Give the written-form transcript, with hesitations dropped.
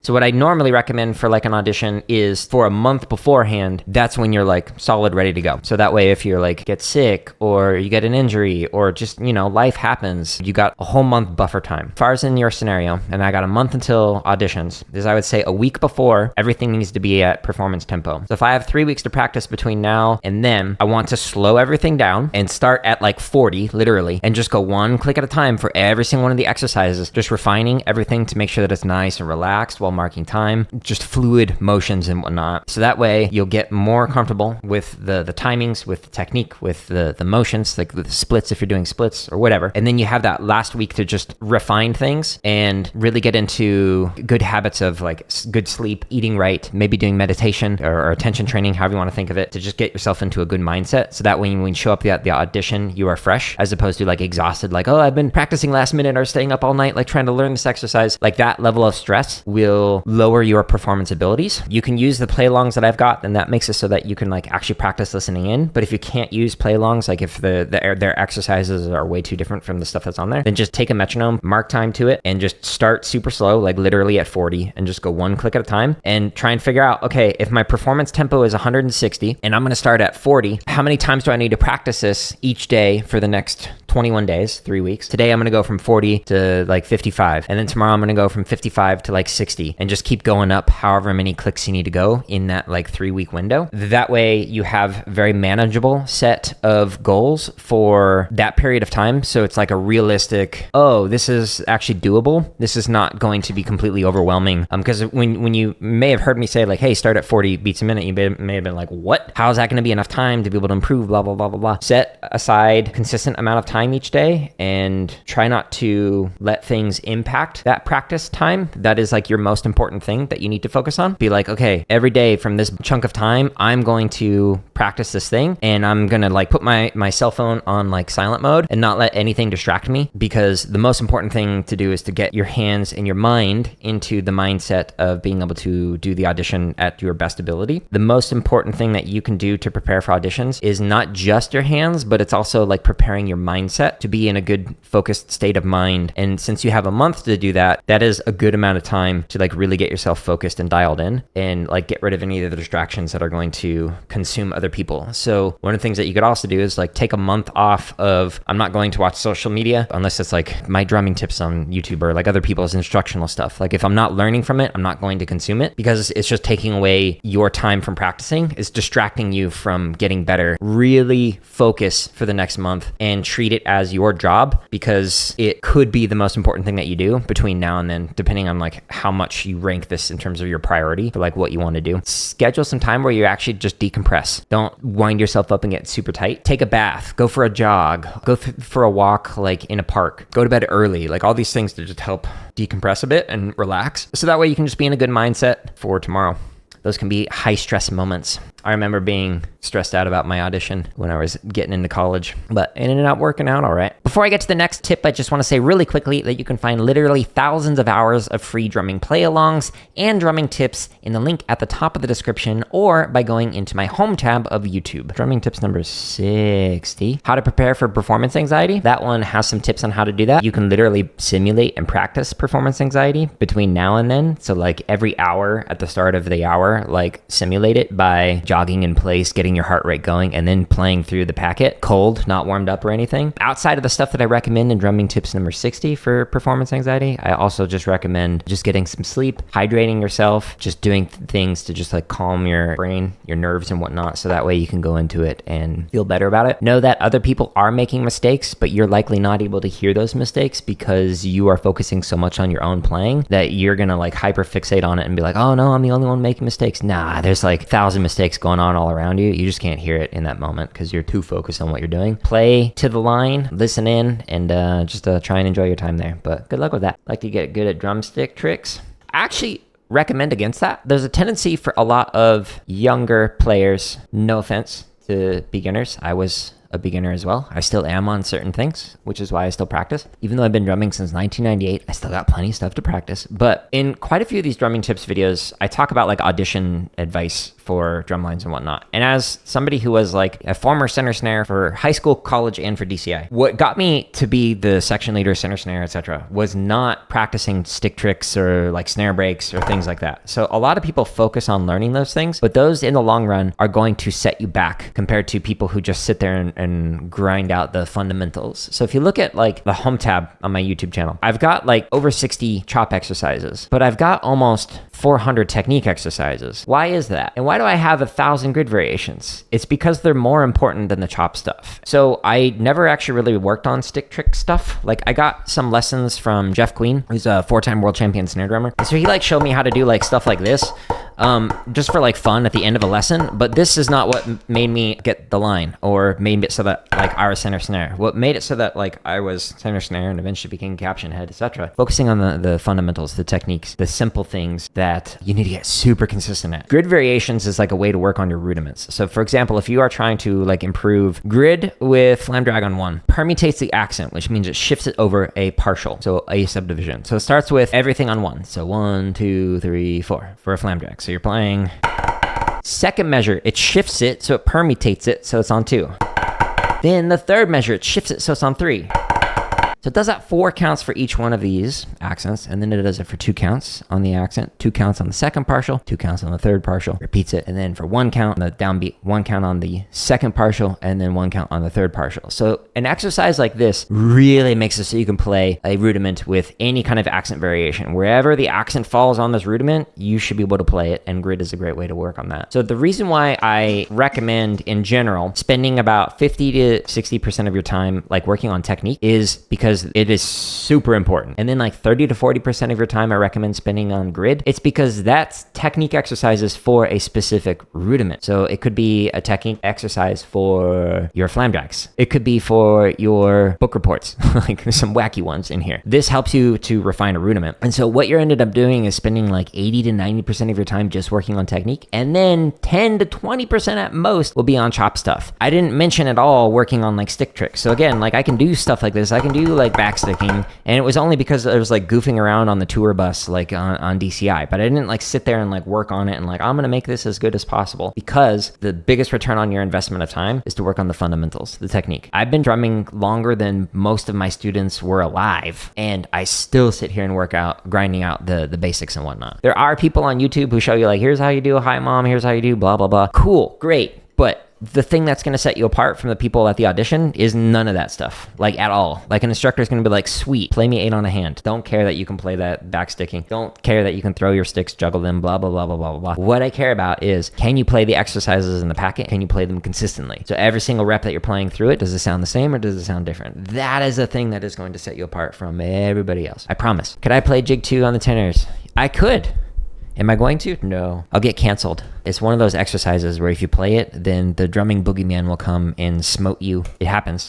So what I normally recommend for like an audition is for a month beforehand, that's when you're like solid ready to go. So that way if you're like get sick or you get an injury or just, life happens, you got a whole month buffer time. As far as in your scenario, and I got a month until auditions, is I would say a week before, everything needs to be at performance tempo. So if I have 3 weeks to practice between now and then, I want to slow everything down and start at like 40, literally, and just go one click at a time for every single one of the exercises, just refining everything to make sure that it's nice and relaxed while marking time, just fluid motions and whatnot. So that way you'll get more comfortable with the timings, with the technique, with the motions, like the splits if you're doing splits or whatever. And then you have that last week to just refine things and really get into good habits of like good sleep, eating right, maybe doing meditation or attention training, however you want to think of it, to just get yourself into a good mindset. So that way when you show up at the audition, you are fresh, as opposed to like exhausted, like, oh, I've been practicing last minute or staying up all night, like trying to learn this exercise. Like that level of stress will lower your performance abilities. You can use the play-alongs that I've got, and that makes it so that you can like actually practice listening in. But if you can't use play-alongs, like if their exercises are way too different from the stuff that's on there, then just take a metronome, mark time to it, and just start super slow, like literally at 40, and just go one click at a time and try and figure out, okay, if my performance tempo is 160 and I'm going to start at 40, how many times do I need to practice this each day for the next 21 days, 3 weeks? Today I'm going to go from 40 to like 55, and then tomorrow I'm going to go from 55 to like 60, and just keep going up however many clicks you need to go in that like 3 week window. That way you have very manageable set of goals for that period of time. So it's like a realistic, oh, this is actually doable. This is not going to be completely overwhelming. Because when you may have heard me say like, hey, start at 40 beats a minute, you may have been like, what? How is that going to be enough time to be able to improve, blah, blah, blah, blah, blah. Set aside consistent amount of time each day and try not to let things impact that practice time. That is like your most important thing that you need to focus on. Be like, okay, every day from this chunk of time, I'm going to practice this thing, and I'm going to like put my cell phone on like silent mode and not let anything distract me, because the most important thing to do is to get your hands and your mind into the mindset of being able to do the audition at your best ability. The most important thing that you can do to prepare for auditions is not just your hands, but it's also like preparing your mindset to be in a good focused state of mind. And since you have a month to do that, that is a good amount of time to like really get yourself focused and dialed in, and like get rid of any of the distractions that are going to consume other people. So one of the things that you could also do is like take a month off of, I'm not going to watch social media unless it's like my drumming tips on YouTube or like other people's instructional stuff. Like if I'm not learning from it, I'm not going to consume it, because it's just taking away your time from practicing. It's distracting you from getting better. Really focus for the next month and treat it as your job, because it could be the most important thing that you do between now and then, depending on like how much you rank this in terms of your priority for like what you want to do. Schedule some time where you actually just decompress. Don't wind yourself up and get super tight. Take a bath, go for a jog, go for a walk like in a park, go to bed early, like all these things to just help decompress a bit and relax. So that way you can just be in a good mindset for tomorrow. Those can be high stress moments. I remember being stressed out about my audition when I was getting into college, but it ended up working out all right. Before I get to the next tip, I just want to say really quickly that you can find literally thousands of hours of free drumming play-alongs and drumming tips in the link at the top of the description, or by going into my home tab of YouTube. Drumming tips number 60, how to prepare for performance anxiety. That one has some tips on how to do that. You can literally simulate and practice performance anxiety between now and then. So like every hour at the start of the hour, like simulate it by jogging in place, getting your heart rate going, and then playing through the packet, cold, not warmed up or anything. Outside of the stuff that I recommend in drumming tips number 60 for performance anxiety, I also just recommend just getting some sleep, hydrating yourself, just doing things to just like calm your brain, your nerves and whatnot, so that way you can go into it and feel better about it. Know that other people are making mistakes, but you're likely not able to hear those mistakes because you are focusing so much on your own playing that you're gonna like hyper fixate on it and be like, oh no, I'm the only one making mistakes. Nah, there's like 1,000 mistakes going on all around you. You just can't hear it in that moment because you're too focused on what you're doing. Play to the line, listen in, and just try and enjoy your time there. But good luck with that. Like to get good at drumstick tricks? I actually recommend against that. There's a tendency for a lot of younger players, no offense to beginners, I was a beginner as well. I still am on certain things, which is why I still practice. Even though I've been drumming since 1998, I still got plenty of stuff to practice. But in quite a few of these drumming tips videos, I talk about like audition advice for drum lines and whatnot. And as somebody who was like a former center snare for high school, college, and for DCI, what got me to be the section leader, center snare, etc., was not practicing stick tricks or like snare breaks or things like that. So a lot of people focus on learning those things, but those in the long run are going to set you back compared to people who just sit there and grind out the fundamentals. So if you look at like the home tab on my YouTube channel, I've got like over 60 chop exercises, but I've got almost 400 technique exercises. Why is that? And why do I have 1,000 grid variations? It's because they're more important than the chop stuff. So I never actually really worked on stick trick stuff. Like I got some lessons from Jeff Queen, who's a 4-time world champion snare drummer. And so he like showed me how to do like stuff like this, just for like fun at the end of a lesson. But this is not what made me get the line or made it so that like I was center snare. What made it so that like I was center snare and eventually became caption head, etc. Focusing on the fundamentals, the techniques, the simple things that you need to get super consistent at. Grid variations is like a way to work on your rudiments. So for example, if you are trying to like improve grid with flam drag on 1, permutates the accent, which means it shifts it over a partial, so a subdivision. So it starts with everything on 1. So 1, 2, 3, 4 for a flam drag. So you're playing. Second measure, it shifts it, so it permutates it, so it's on 2. Then the third measure, it shifts it, so it's on 3. So it does that 4 counts for each one of these accents, and then it does it for 2 counts on the accent, 2 counts on the second partial, 2 counts on the third partial, repeats it, and then for 1 count on the downbeat, 1 count on the second partial, and then 1 count on the third partial. So an exercise like this really makes it so you can play a rudiment with any kind of accent variation. Wherever the accent falls on this rudiment, you should be able to play it, and grid is a great way to work on that. So the reason why I recommend, in general, spending about 50 to 60% of your time like working on technique is because it is super important. And then like 30 to 40% of your time I recommend spending on grid. It's because that's technique exercises for a specific rudiment. So it could be a technique exercise for your flam drags. It could be for your book reports, like some wacky ones in here. This helps you to refine a rudiment. And so what you're ended up doing is spending like 80 to 90% of your time just working on technique. And then 10 to 20% at most will be on chop stuff. I didn't mention at all working on like stick tricks. So again, like I can do stuff like this. I can do like backsticking, and it was only because I was like goofing around on the tour bus like on DCI, but I didn't like sit there and like work on it and like I'm gonna make this as good as possible, because the biggest return on your investment of time is to work on the fundamentals, the technique. I've been drumming longer than most of my students were alive, and I still sit here and work out, grinding out the basics and whatnot. There are people on YouTube who show you like, here's how you do a hi mom, here's how you do blah blah blah. Cool, great, but the thing that's going to set you apart from the people at the audition is none of that stuff, like at all. Like an instructor is going to be like, sweet, play me 8 on a hand. Don't care that you can play that backsticking. Don't care that you can throw your sticks, juggle them, blah, blah, blah, blah, blah, blah. What I care about is, can you play the exercises in the packet? Can you play them consistently? So every single rep that you're playing through it, does it sound the same or does it sound different? That is the thing that is going to set you apart from everybody else. I promise. Could I play jig 2 on the tenors? I could. Am I going to? No. I'll get canceled. It's one of those exercises where if you play it, then the drumming boogeyman will come and smote you. It happens.